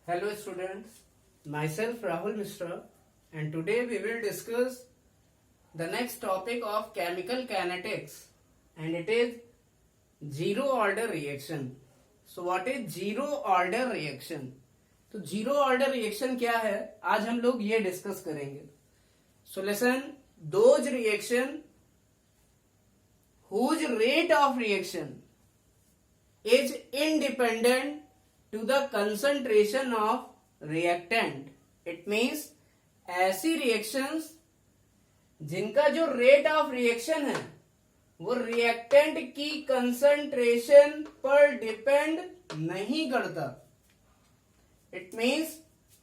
Hello students, myself Rahul Mishra and today we will discuss the next topic of chemical kinetics and it is zero order reaction. So what is zero order reaction? तो zero order reaction क्या है आज हम लोग ये discuss करेंगे. So listen, those reaction whose rate of reaction is independent to the concentration of reactant. It means ऐसी reactions जिनका जो रेट ऑफ रिएक्शन है वो रिएक्टेंट की कंसंट्रेशन पर डिपेंड नहीं करता. It means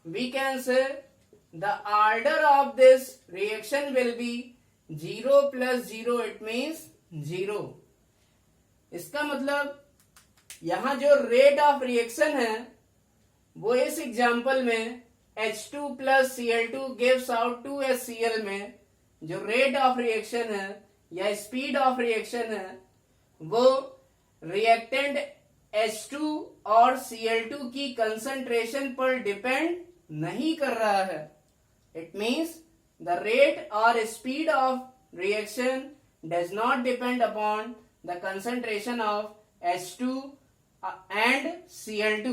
we can say the order of this reaction will be 0 plus 0. It means 0. इसका मतलब यहां जो रेट ऑफ रिएक्शन है वो इस एग्जांपल में H2 plus Cl2 gives out 2HCl में जो रेट ऑफ रिएक्शन है या स्पीड ऑफ रिएक्शन है वो रिएक्टेंट H2 और Cl2 की कंसंट्रेशन पर डिपेंड नहीं कर रहा है. इट मीन्स द रेट और speed of reaction does not depend upon the concentration of H2 and Cl2.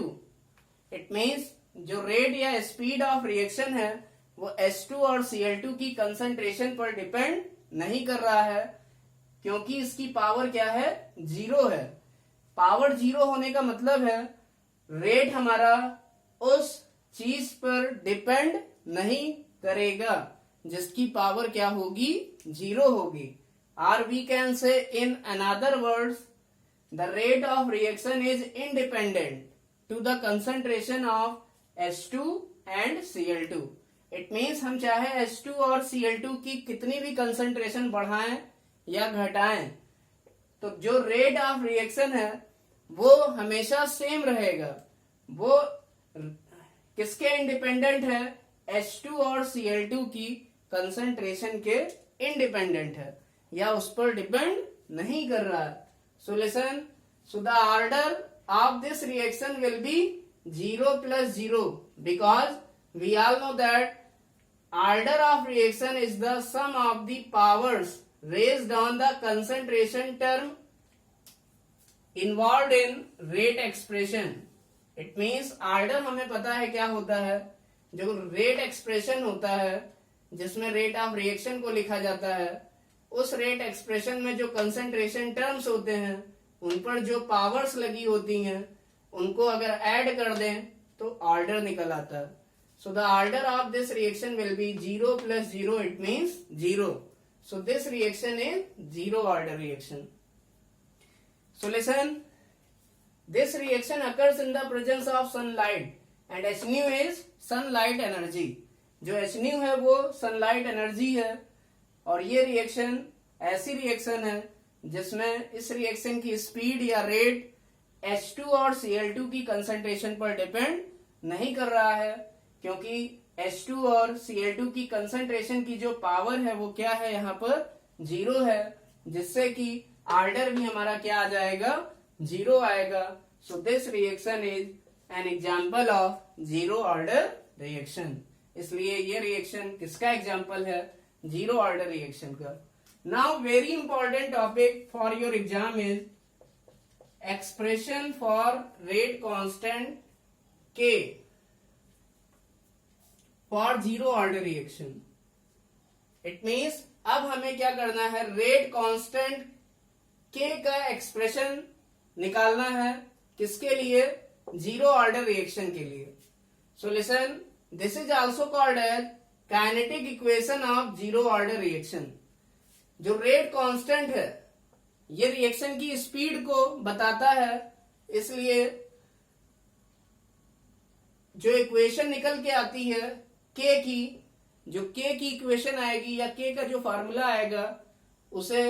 It means जो रेट या स्पीड ऑफ रिएक्शन है वो H2 और Cl2 की कंसंट्रेशन पर डिपेंड नहीं कर रहा है क्योंकि इसकी पावर क्या है, जीरो है. पावर जीरो होने का मतलब है रेट हमारा उस चीज पर डिपेंड नहीं करेगा जिसकी पावर क्या होगी, जीरो होगी. और we can say in another words the rate of reaction is independent to the concentration of H2 and Cl2. It means हम चाहे H2 और Cl2 की कितनी भी कंसंट्रेशन बढ़ाएं या घटाएं तो जो रेट ऑफ रिएक्शन है वो हमेशा सेम रहेगा. वो किसके इंडिपेंडेंट है, H2 और Cl2 की कंसंट्रेशन के इंडिपेंडेंट है या उस पर डिपेंड नहीं कर रहा है. So listen, so the order of this reaction will be 0 plus 0 because we all know that order of reaction is the sum of the powers raised on the concentration term involved in rate expression. It means order हमें पता है क्या होता है. जो rate expression होता है जिसमें रेट ऑफ रिएक्शन को लिखा जाता है उस रेट एक्सप्रेशन में जो कंसंट्रेशन टर्म्स होते हैं उन पर जो पावर्स लगी होती हैं उनको अगर ऐड कर दें तो ऑर्डर निकल आता है. So the order of this reaction will be 0 plus 0. It means 0. So this reaction is zero order reaction. So listen, this reaction occurs in the presence of sunlight and H nu is sunlight energy. जो H nu है वो sunlight energy है और ये reaction ऐसी reaction है जिसमें इस रिएक्शन की स्पीड या रेट H2 और Cl2 की कंसंट्रेशन पर डिपेंड नहीं कर रहा है क्योंकि H2 और Cl2 की कंसंट्रेशन की जो पावर है वो क्या है, यहाँ पर जीरो है, जिससे कि ऑर्डर भी हमारा क्या आ जाएगा, जीरो आएगा. So this reaction is an example of zero order reaction. इसलिए ये रिएक्शन किसका एग्जाम्पल है, जीरो ऑर्डर रिएक्शन का. Now very important topic for your exam is expression for rate constant K for zero order reaction. It means अब हमें क्या करना है, रेट कांस्टेंट K का एक्सप्रेशन निकालना है. किसके लिए, जीरो ऑर्डर रिएक्शन के लिए. So listen, this is also called as kinetic equation of zero order reaction. जो रेट कांस्टेंट है ये रिएक्शन की स्पीड को बताता है, इसलिए जो इक्वेशन निकल के आती है K की, जो K की इक्वेशन आएगी या K का जो फार्मूला आएगा उसे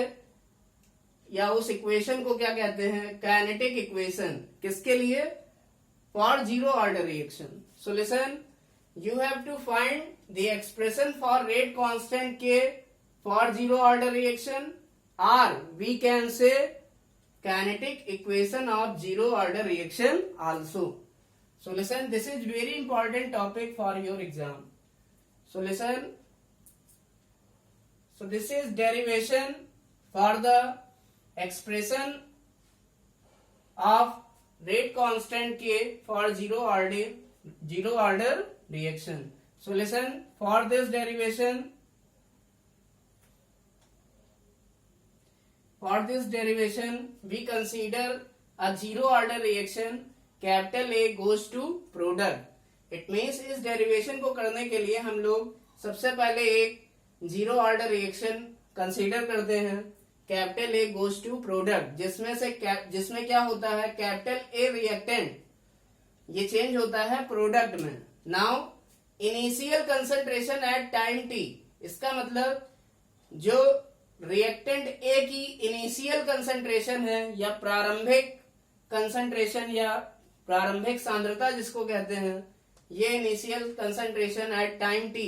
या उस इक्वेशन को क्या कहते हैं, काइनेटिक इक्वेशन. किसके लिए, for zero order reaction. So listen, you have to find the expression for rate constant K for zero order reaction or we can say kinetic equation of zero order reaction also. So listen, this is very important topic for your exam. So listen, so this is derivation for the expression of rate constant K for zero order reaction. So listen, for this derivation, we consider a zero order reaction. Capital A goes to product. It means इस derivation को करने के लिए हम लोग सबसे पहले एक जीरो ऑर्डर रिएक्शन कंसीडर करते हैं. Capital A goes to product, जिसमें क्या होता है, कैपिटल A रिएक्टेंट ये चेंज होता है प्रोडक्ट में. Now initial concentration at time t, इसका मतलब जो रिएक्टेंट A की इनिशियल कंसंट्रेशन है या प्रारंभिक कंसंट्रेशन या प्रारंभिक सांद्रता जिसको कहते हैं, ये initial concentration at time t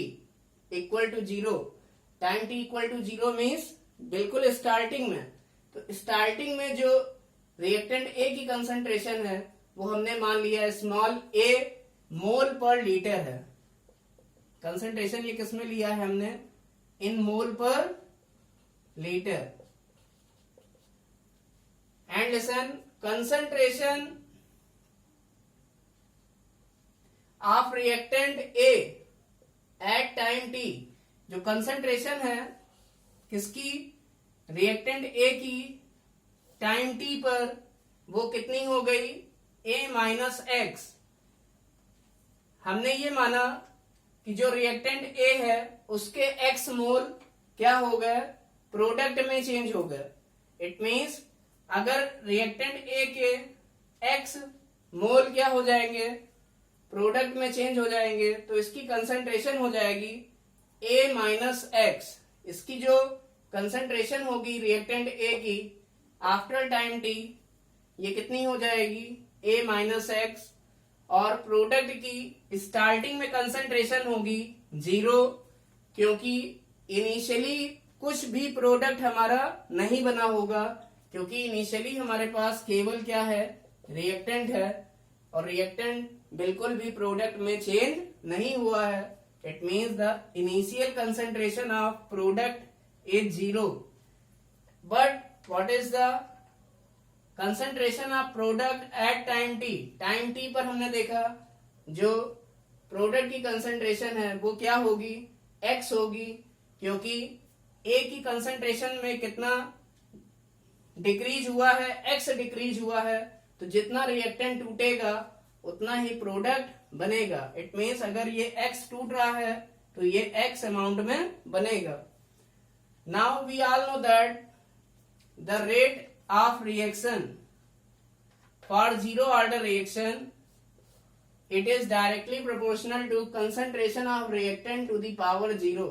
equal to zero. Time t equal to zero means बिल्कुल स्टार्टिंग में. तो स्टार्टिंग में जो रिएक्टेंट A की कंसंट्रेशन है वो हमने मान लिया small a mole per litre है. कंसंट्रेशन ये किसमें लिया है हमने, इन मोल per litre. And listen, concentration of reactant A at time t, जो कंसंट्रेशन है किसकी, रिएक्टेंट A की टाइम t पर, वो कितनी हो गई, A माइनस एक्स. हमने ये माना कि जो रिएक्टेंट A है उसके x मोल क्या हो गए, प्रोडक्ट में चेंज हो गए. इट मीन्स अगर रिएक्टेंट A के x मोल क्या हो जाएंगे, प्रोडक्ट में चेंज हो जाएंगे, तो इसकी कंसंट्रेशन हो जाएगी A माइनस एक्स. इसकी जो कंसंट्रेशन होगी रिएक्टेंट A की आफ्टर टाइम t, ये कितनी हो जाएगी, A माइनस एक्स. और प्रोडक्ट की स्टार्टिंग में कंसंट्रेशन होगी जीरो, क्योंकि इनिशियली कुछ भी प्रोडक्ट हमारा नहीं बना होगा, क्योंकि इनिशियली हमारे पास केवल क्या है, रिएक्टेंट है, और रिएक्टेंट बिल्कुल भी प्रोडक्ट में चेंज नहीं हुआ है. It means the initial concentration of product is zero. But what is the concentration of product at time T. Time T पर हमने देखा जो प्रोडक्ट की कंसंट्रेशन है वो क्या होगी, एक्स होगी, क्योंकि ए की कंसंट्रेशन में कितना डिक्रीज हुआ है, एक्स डिक्रीज हुआ है. तो जितना रिएक्टेंट टूटेगा उतना ही प्रोडक्ट बनेगा. इट मीन्स अगर ये एक्स टूट रहा है तो ये एक्स अमाउंट में बनेगा. Now we all know that the rate of reaction for zero order reaction, it is directly proportional to concentration of reactant to the power zero.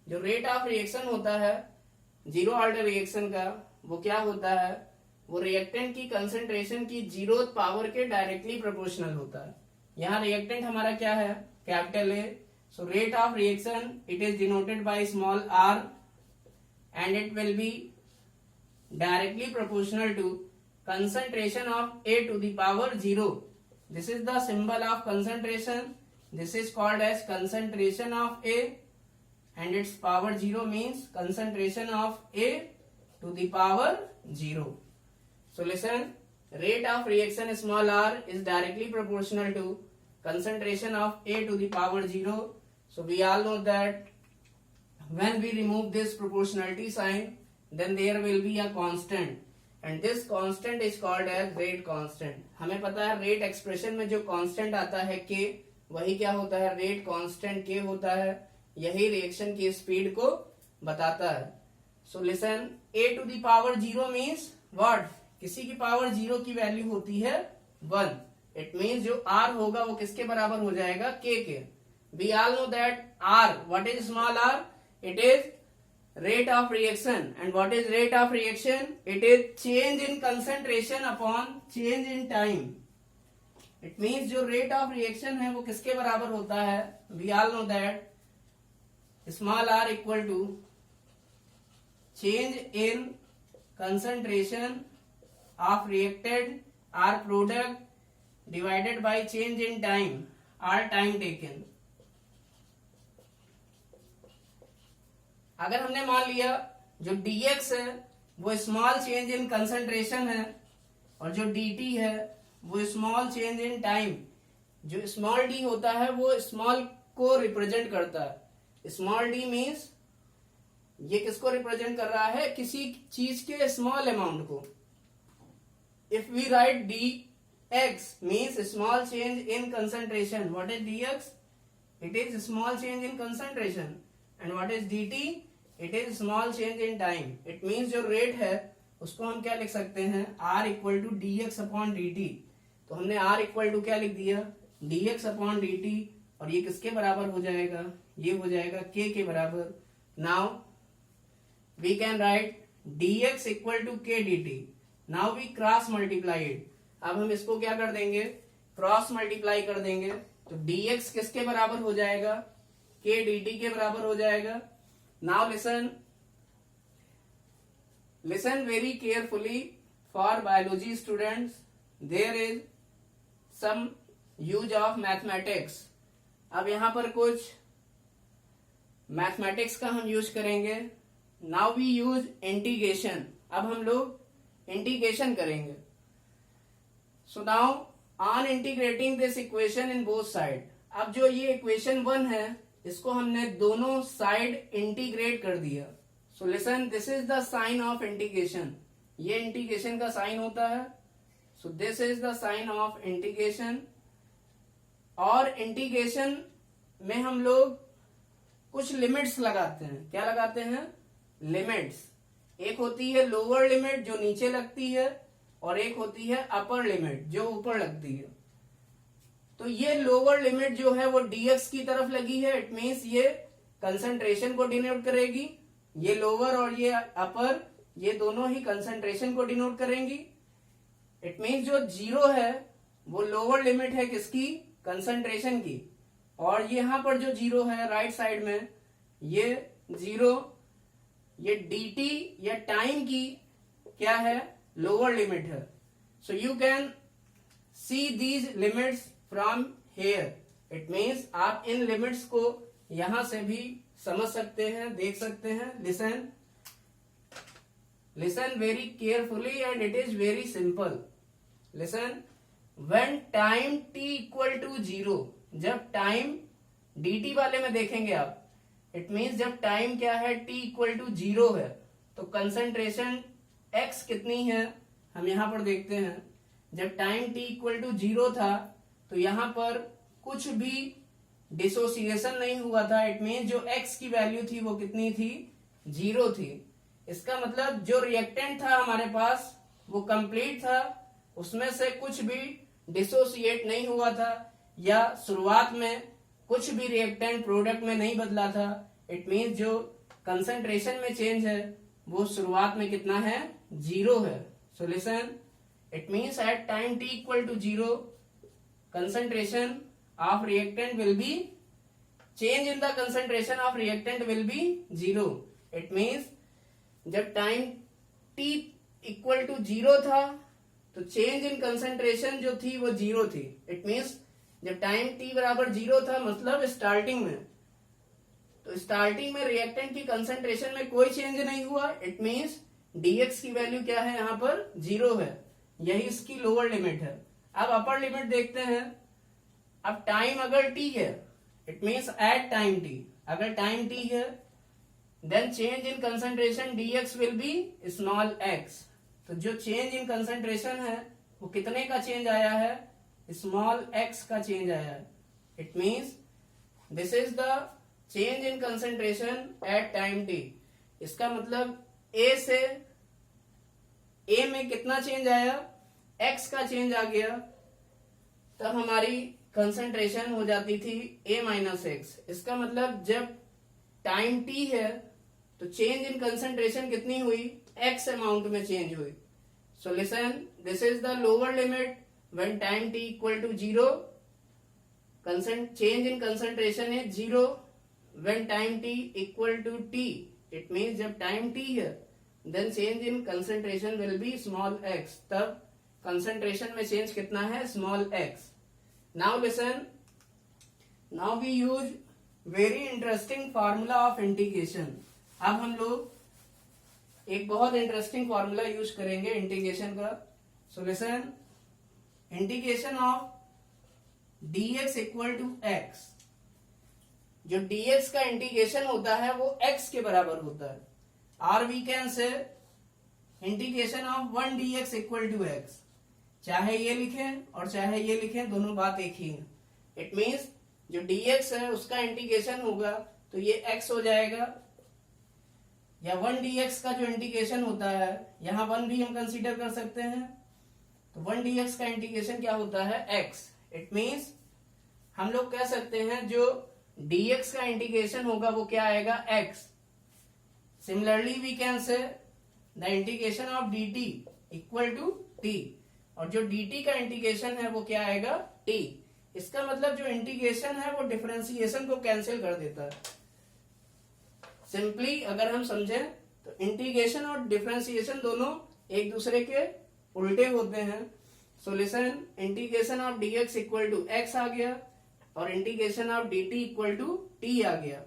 जो रेट ऑफ रिएक्शन होता है जीरो ऑर्डर रिएक्शन का, वो क्या होता है, वो reactant की कंसंट्रेशन की जीरो पावर के डायरेक्टली प्रोपोर्शनल होता है. यहाँ रिएक्टेंट हमारा क्या है, capital A. So rate of reaction it is denoted by small r and it will be directly proportional to concentration of A to the power 0. This is the symbol of concentration. This is called as concentration of A, and its power 0 means concentration of A to the power 0. So listen, rate of reaction small r is directly proportional to concentration of A to the power 0. So we all know that when we remove this proportionality sign, then there will be a constant. And this constant is called as rate constant. हमें पता है rate expression में जो constant आता है k, वही क्या होता है, रेट कांस्टेंट k होता है. यही रिएक्शन की स्पीड को बताता है. So listen, a to the power 0 means what, किसी की पावर 0 की वैल्यू होती है 1. इट मीन्स जो r होगा वो किसके बराबर हो जाएगा, k के. We all know that r, what is small r, it is rate of reaction. And what is rate of reaction? It is change in concentration upon change in time. It means जो rate of reaction है वो किसके बराबर होता है, we all know that small r equal to change in concentration of reacted or product divided by change in time or time taken. अगर हमने मान लिया जो dx है वो स्मॉल चेंज इन कंसंट्रेशन है और जो dt है वो स्मॉल चेंज इन टाइम, जो स्मॉल d होता है वो स्मॉल को रिप्रेजेंट करता है. स्मॉल d मीन्स ये किसको रिप्रेजेंट कर रहा है, किसी चीज के स्मॉल अमाउंट को. If we write dx means small change in concentration, what is dx? It is small change in concentration. And what is dt? It is small change in time. It means जो rate है उसको हम क्या लिख सकते हैं, r equal to dx upon dt. तो हमने r इक्वल टू क्या लिख दिया, dx अपॉन dt, और ये किसके बराबर हो जाएगा, ये हो जाएगा k के बराबर. Now we can write dx equal to k dt. Now we cross multiplied. अब हम इसको क्या कर देंगे, क्रॉस मल्टीप्लाई कर देंगे. तो dx किसके बराबर हो जाएगा, k dt के बराबर हो जाएगा. Now listen very carefully for biology students. There is some use of mathematics. अब यहां पर कुछ मैथमेटिक्स का हम यूज करेंगे. Now we use integration. अब हम लोग इंटीग्रेशन करेंगे. So now on integrating this equation in both side. अब जो ये इक्वेशन 1 है इसको हमने दोनों साइड इंटीग्रेट कर दिया. So listen, this is the sign of integration. ये इंटीग्रेशन का साइन होता है. So this is the sign of integration. और इंटीग्रेशन में हम लोग कुछ लिमिट्स लगाते हैं. क्या लगाते हैं, लिमिट्स. एक होती है लोअर लिमिट जो नीचे लगती है, और एक होती है अपर लिमिट जो ऊपर लगती है. तो ये लोअर लिमिट जो है वो dx की तरफ लगी है. इट मीन्स ये कंसंट्रेशन को डिनोट करेगी. ये लोअर और ये अपर ये दोनों ही कंसंट्रेशन को डिनोट करेंगी. इट मीन्स जो जीरो है वो लोअर लिमिट है किसकी, कंसंट्रेशन की. और यहां पर जो जीरो है राइट साइड में, ये जीरो ये dt या टाइम की क्या है, लोअर लिमिट है. So you can see these limits from here. It means आप इन लिमिट्स को यहां से भी समझ सकते हैं, देख सकते हैं. Listen very carefully and it is very simple. Listen, when time t equal to 0, जब टाइम dt वाले में देखेंगे आप, इट मीन्स जब टाइम क्या है, t इक्वल टू 0 है, तो कंसंट्रेशन x कितनी है हम यहां पर देखते हैं. जब टाइम t इक्वल टू 0 था तो यहां पर कुछ भी डिसोसिएशन नहीं हुआ था. इट मीन्स जो x की वैल्यू थी वो कितनी थी, 0 थी. इसका मतलब जो रिएक्टेंट था हमारे पास वो कंप्लीट था, उसमें से कुछ भी डिसोसिएट नहीं हुआ था, या शुरुआत में कुछ भी रिएक्टेंट प्रोडक्ट में नहीं बदला था. इट मीन्स जो कंसंट्रेशन में चेंज है वो शुरुआत में कितना है, 0 है. So listen, it means at time t equal to 0 concentration of reactant will be, change in the concentration of reactant will be 0. It means जब टाइम t इक्वल टू 0 था तो चेंज इन कंसंट्रेशन जो थी वो 0 थी. It means जब time t बराबर 0 था मतलब स्टार्टिंग में, तो स्टार्टिंग में रिएक्टेंट की कंसंट्रेशन में कोई चेंज नहीं हुआ. इट मीन्स dx की वैल्यू क्या है, यहाँ पर 0 है. यही इसकी लोअर लिमिट है. अब अपर लिमिट देखते हैं. अब टाइम अगर t है, it means at time t, अगर टाइम t है then change in concentration dx will be small x. तो जो चेंज इन कंसंट्रेशन है वो कितने का चेंज आया है, स्मॉल x का चेंज आया है. It means this is the change in concentration at time t. इसका मतलब a से a में कितना चेंज आया, x का चेंज आ गया. तब हमारी कंसंट्रेशन हो जाती थी a माइनस एक्स. इसका मतलब जब टाइम t है तो चेंज इन कंसंट्रेशन कितनी हुई, x अमाउंट में चेंज हुई. So listen, this is the lower limit when time t equal to 0. Change in concentration is 0 when time t equal to t. It means जब time t है then change in concentration will be small x. तब concentration में change कितना है, small x। Now listen, now we use very interesting formula of integration. अब हम लोग एक बहुत इंटरेस्टिंग फार्मूला यूज करेंगे इंटीग्रेशन का। So listen, integration of dx equal to x, जो dx का इंटीग्रेशन होता है वो x के बराबर होता है। और we can say integration of 1 dx equal to x, चाहे ये लिखें और चाहे ये लिखें, दोनों बात एक ही है। इट मीन्स जो dx है उसका इंटीग्रेशन होगा तो ये x हो जाएगा, या 1 dx का जो इंटीग्रेशन होता है, यहां 1 भी हम कंसीडर कर सकते हैं, तो 1 dx का इंटीग्रेशन क्या होता है, x। इट मीन्स हम लोग कह सकते हैं जो dx का इंटीग्रेशन होगा वो क्या आएगा, x। Similarly we can say the integration of dt equal to t, और जो dt का इंटीग्रेशन है वो क्या आएगा, t। इसका मतलब जो इंटीग्रेशन है वो डिफरेंशिएशन को कैंसिल कर देता है। सिंपली अगर हम समझें तो इंटीग्रेशन और डिफरेंशिएशन दोनों एक दूसरे के उल्टे होते हैं। Solution, integration of dx equal to x आ गया और integration of dt equal to t आ गया।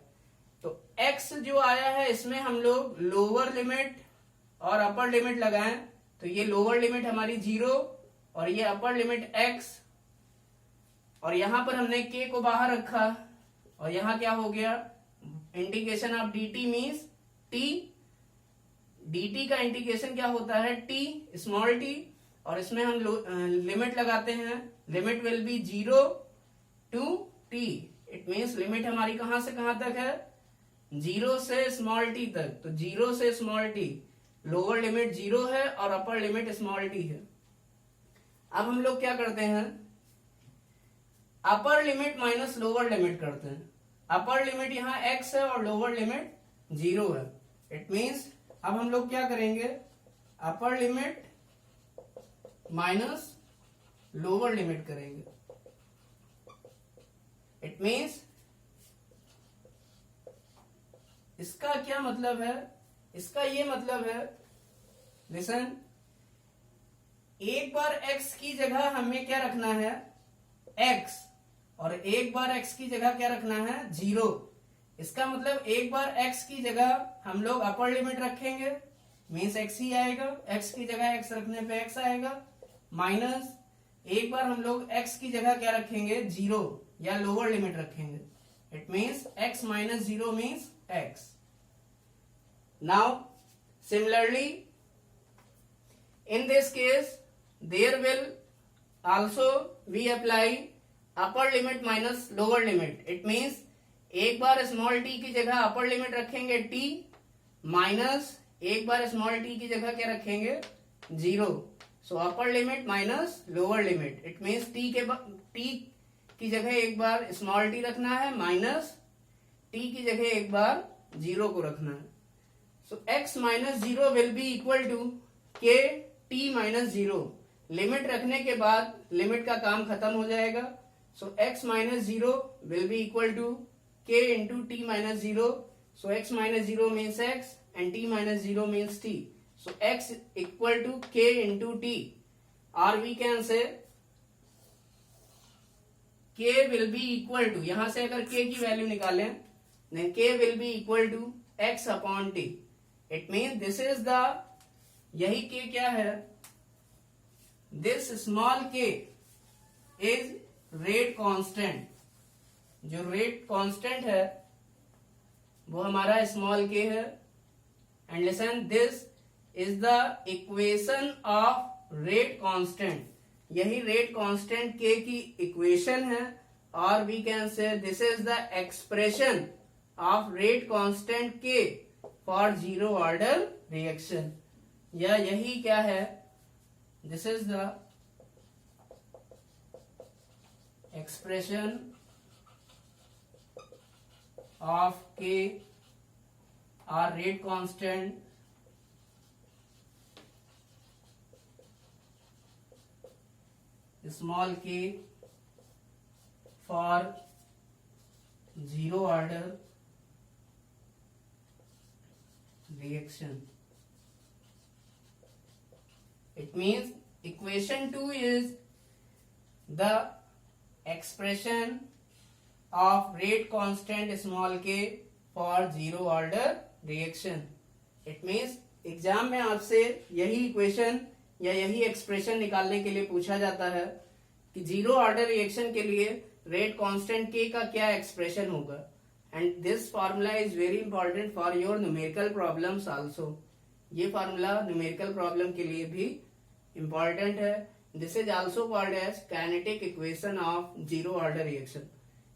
तो x जो आया है इसमें हम लोग लोअर लिमिट और अपर लिमिट लगाएं, तो ये लोअर लिमिट हमारी 0 और ये अपर लिमिट x, और यहां पर हमने k को बाहर रखा, और यहां क्या हो गया, integration of dt means t। dt का इंटीग्रेशन क्या होता है, t स्मॉल t, और इसमें हम लिमिट लगाते हैं, limit will be 0 to t। It means limit हमारी कहां से कहां तक है, 0 से स्मॉल t तक। तो 0 से स्मॉल t, लोअर लिमिट 0 है और अपर लिमिट स्मॉल t है। अब हम लोग क्या करते हैं, अपर लिमिट माइनस लोअर लिमिट करते हैं। अपर लिमिट यहाँ x है और लोअर लिमिट 0 है। इट मीन्स अब हम लोग क्या करेंगे, अपर लिमिट माइनस लोअर लिमिट करेंगे। इट मीन्स इसका क्या मतलब है, इसका ये मतलब है, लिसन, एक बार x की जगह हमें क्या रखना है, x, और एक बार x की जगह क्या रखना है, 0। इसका मतलब एक बार x की जगह हम लोग अपर लिमिट रखेंगे, मीन्स x ही आएगा, x की जगह x रखने पे x आएगा, माइनस एक बार हम लोग x की जगह क्या रखेंगे, 0 या लोअर लिमिट रखेंगे। It means x minus 0 means x। Now similarly in this case there will also we apply upper limit minus lower limit। it means एक बार स्मॉल t की जगह अपर लिमिट रखेंगे t, माइनस एक बार small t की जगह क्या रखेंगे, 0। So upper limit minus lower limit, it means t की जगह एक बार स्मॉल t रखना है, माइनस t की जगह एक बार 0 को रखना है। So x minus 0 will be equal to k t minus 0। Limit रखने के बाद लिमिट का काम खत्म हो जाएगा। So x minus 0 will be equal to k into t minus 0। So x minus 0 means x and t minus 0 means t। So x equal to k into t, और we can say k will be equal to, यहां से अगर k की value निकालें, then k will be equal to x upon t। It mean this is the, यही k क्या है, this small k is rate constant. जो rate constant है वो हमारा स्मॉल k है। And listen, this is the equation of rate constant. यही rate constant k की इक्वेशन है, और we can say this is the expression of rate constant k for zero order reaction. या यही क्या है, this is the expression of k और rate constant small k for zero order reaction. It means Equation 2 is the expression of rate constant small k for zero order reaction. It means exam में आपसे यही equation या यही expression निकालने के लिए पूछा जाता है कि जीरो ऑर्डर रिएक्शन के लिए रेट कांस्टेंट के का क्या एक्सप्रेशन होगा. And this formula is very important for your numerical problems also. ये फार्मूला न्यूमेरिकल प्रॉब्लम के लिए भी इंपॉर्टेंट है. This is also called as kinetic equation of zero order reaction.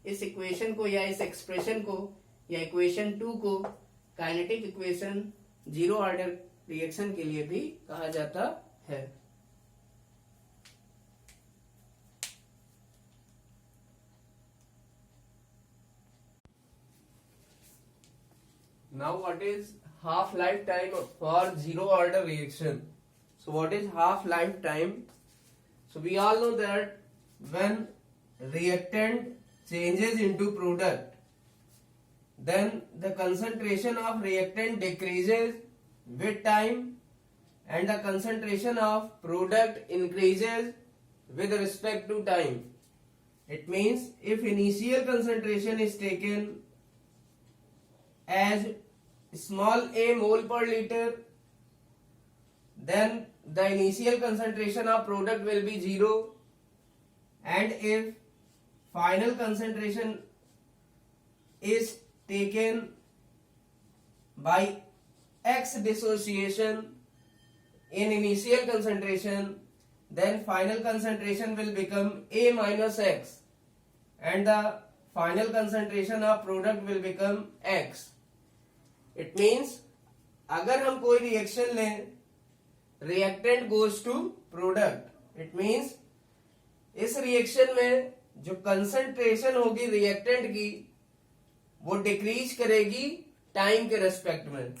इस इक्वेशन को या इस एक्सप्रेशन को या इक्वेशन 2 को kinetic equation zero order reaction के लिए भी कहा जाता है. Now what is half lifetime for zero order reaction? So what is half lifetime? So we all know that when reactant changes into product, then the concentration of reactant decreases with time and the concentration of product increases with respect to time. It means if initial concentration is taken as small a mole per liter, then the initial concentration of product will be 0, and if final concentration is taken by X dissociation in initial concentration, then final concentration will become A minus X and the final concentration of product will become X. It means अगर हम कोई reaction लें, reactant goes to product. It means इस reaction में जो concentration होगी reactant की वो डिक्रीज करेगी टाइम के रेस्पेक्ट में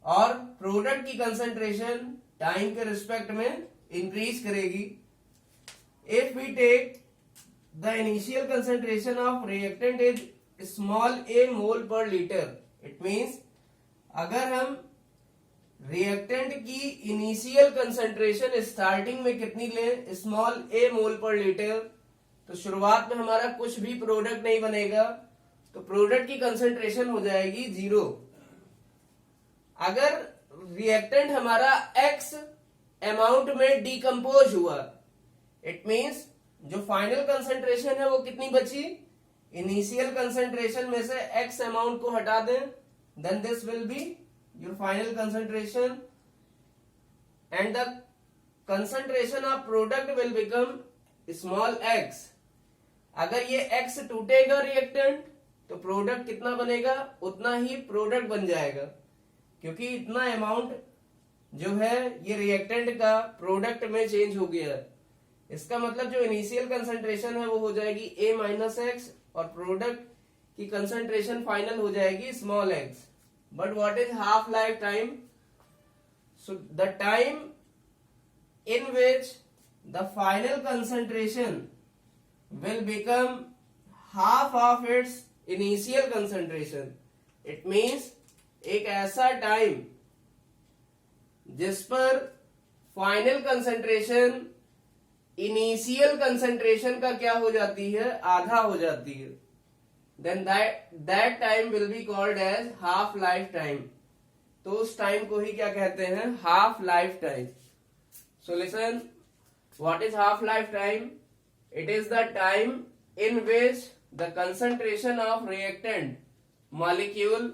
और प्रोडक्ट की कंसंट्रेशन टाइम के रिस्पेक्ट में इंक्रीज करेगी. If we take the initial concentration of reactant is small a mole per litre, it means अगर हम रिएक्टेंट की इनिशियल कंसंट्रेशन स्टार्टिंग में कितनी लें, small a mole per litre, तो शुरुआत में हमारा कुछ भी प्रोडक्ट नहीं बनेगा, तो प्रोडक्ट की कंसंट्रेशन हो जाएगी 0. अगर रिएक्टेंट हमारा x अमाउंट में डिकम्पोज हुआ, इट मींस जो फाइनल कंसंट्रेशन है वो कितनी बची, इनिशियल कंसंट्रेशन में से x अमाउंट को हटा दें, then this will be your final concentration and the concentration of product will become small x. अगर ये x टूटेगा रिएक्टेंट तो प्रोडक्ट कितना बनेगा, उतना ही प्रोडक्ट बन जाएगा, क्योंकि इतना अमाउंट जो है ये रिएक्टेंट का प्रोडक्ट में चेंज हो गया. इसका मतलब जो इनिशियल कंसंट्रेशन है वो हो जाएगी a माइनस एक्स और प्रोडक्ट की कंसंट्रेशन फाइनल हो जाएगी small x. But what is half life time? So the time in which the final concentration will become half of its initial concentration. It means एक ऐसा time जिस पर final concentration initial concentration का क्या हो जाती है, आधा हो जाती है, then that time will be called as half life time. तो उस टाइम को ही क्या कहते हैं, half life time. So listen, what is half life time? It is the time in which the concentration of reactant molecule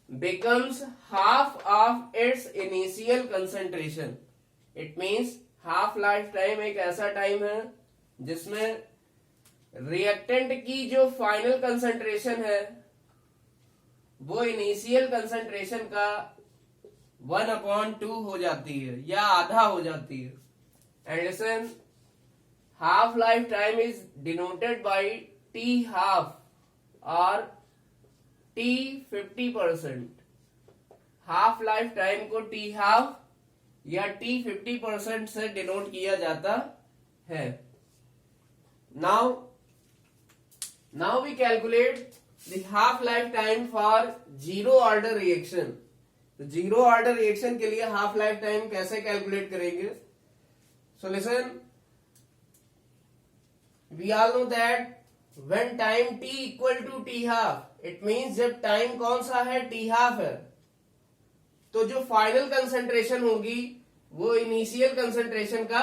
becomes half of its initial concentration. It means half life time एक ऐसा time है जिसमें reactant की जो final concentration है वो initial concentration का 1/2 हो जाती है या आधा हो जाती है. And listen, half life time is denoted by T half or T 50%. Half life time को T half या T 50% से डिनोट किया जाता है. Now we calculate the half life time for zero order reaction. तो जीरो ऑर्डर रिएक्शन के लिए half life time कैसे कैलकुलेट करेंगे? So listen, we all know that when time t equal to t half, it means जब time कौन सा है, t half है, तो जो फाइनल कंसंट्रेशन होगी वो इनिशियल कंसंट्रेशन का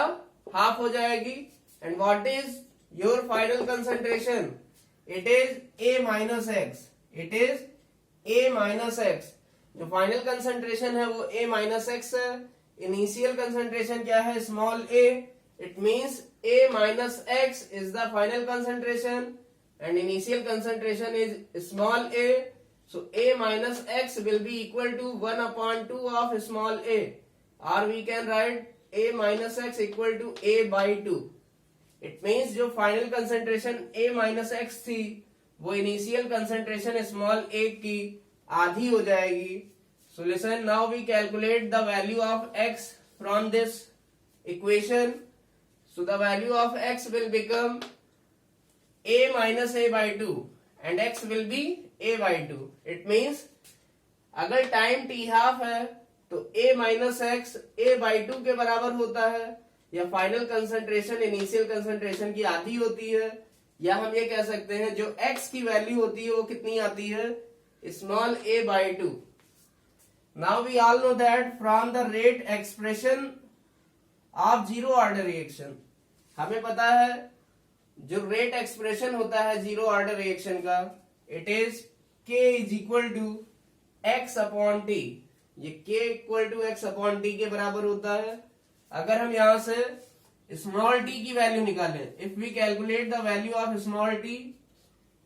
हाफ हो जाएगी. And what is your final concentration? It is a minus x. It is a minus x. जो फाइनल कंसंट्रेशन है वो a माइनस एक्स है. इनिशियल कंसंट्रेशन क्या है? Small a. It means a minus x is the final concentration and initial concentration is small a. So a minus x will be equal to 1 upon 2 of small a, or we can write a minus x equal to a by 2. It means जो final concentration a minus x थी वो initial concentration small a की आधी हो जाएगी. So listen, now we calculate the value of x from this equation. So the value of x will become a minus a by 2 and x will be a by 2. It means अगर time t half है तो a minus x a by 2 के बराबर होता है, या final concentration initial concentration की आधी होती है, या हम ये कह सकते हैं जो x की वैल्यू होती है वो कितनी आती है? Small a by 2. Now we all know that from the rate expression of zero order reaction, हमें पता है जो रेट एक्सप्रेशन होता है जीरो ऑर्डर रिएक्शन का, it is k is equal to x upon t. ये k equal to x upon t के बराबर होता है. अगर हम यहां से स्मॉल t की वैल्यू निकालें, if we calculate the value of small t,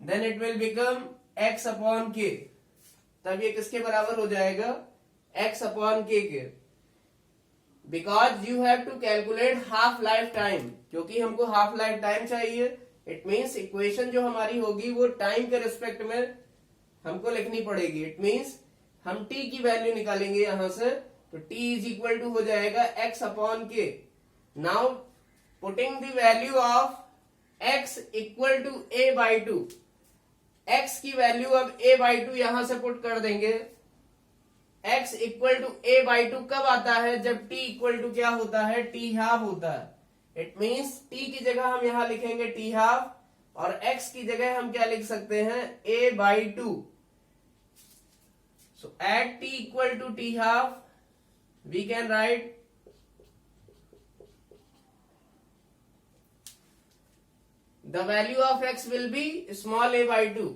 then it will become x upon k. तब ये किसके बराबर हो जाएगा? x अपॉन k के. Because you have to calculate half life time, क्योंकि हमको हाफ लाइफ टाइम चाहिए. इट मीन्स इक्वेशन जो हमारी होगी वो टाइम के रिस्पेक्ट में हमको लिखनी पड़ेगी. इट मीन्स हम t की वैल्यू निकालेंगे यहां से, तो t इज इक्वल टू हो जाएगा x upon k. Now putting the value of x equal to a by 2. x की वैल्यू अब a बाई 2 यहां से पुट कर देंगे. x equal to a by 2 कब आता है? जब t इक्वल टू क्या होता है? t हाफ होता है. इट मीन्स t की जगह हम यहां लिखेंगे t हाफ, और x की जगह हम क्या लिख सकते हैं? a by 2. So at t equal to t half we can write the value of x will be small a by 2.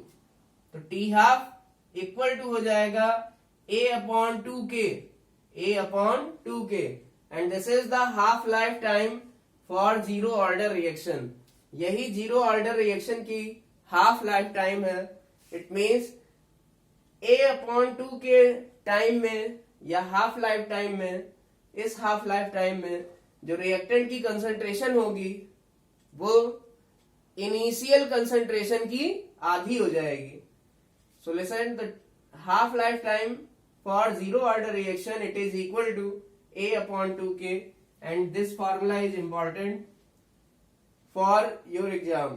तो t हाफ इक्वल टू हो जाएगा a upon 2k, a upon 2k, and this is the half life time for zero order reaction. यही zero order reaction की half life time है. It means a upon 2 के time में या half life time में, इस half life time में जो रिएक्टेंट की कंसंट्रेशन होगी वो इनिशियल कंसंट्रेशन की आधी हो जाएगी. So listen, the half life time for zero order reaction, it is equal to a upon 2k, and this formula is important for your exam.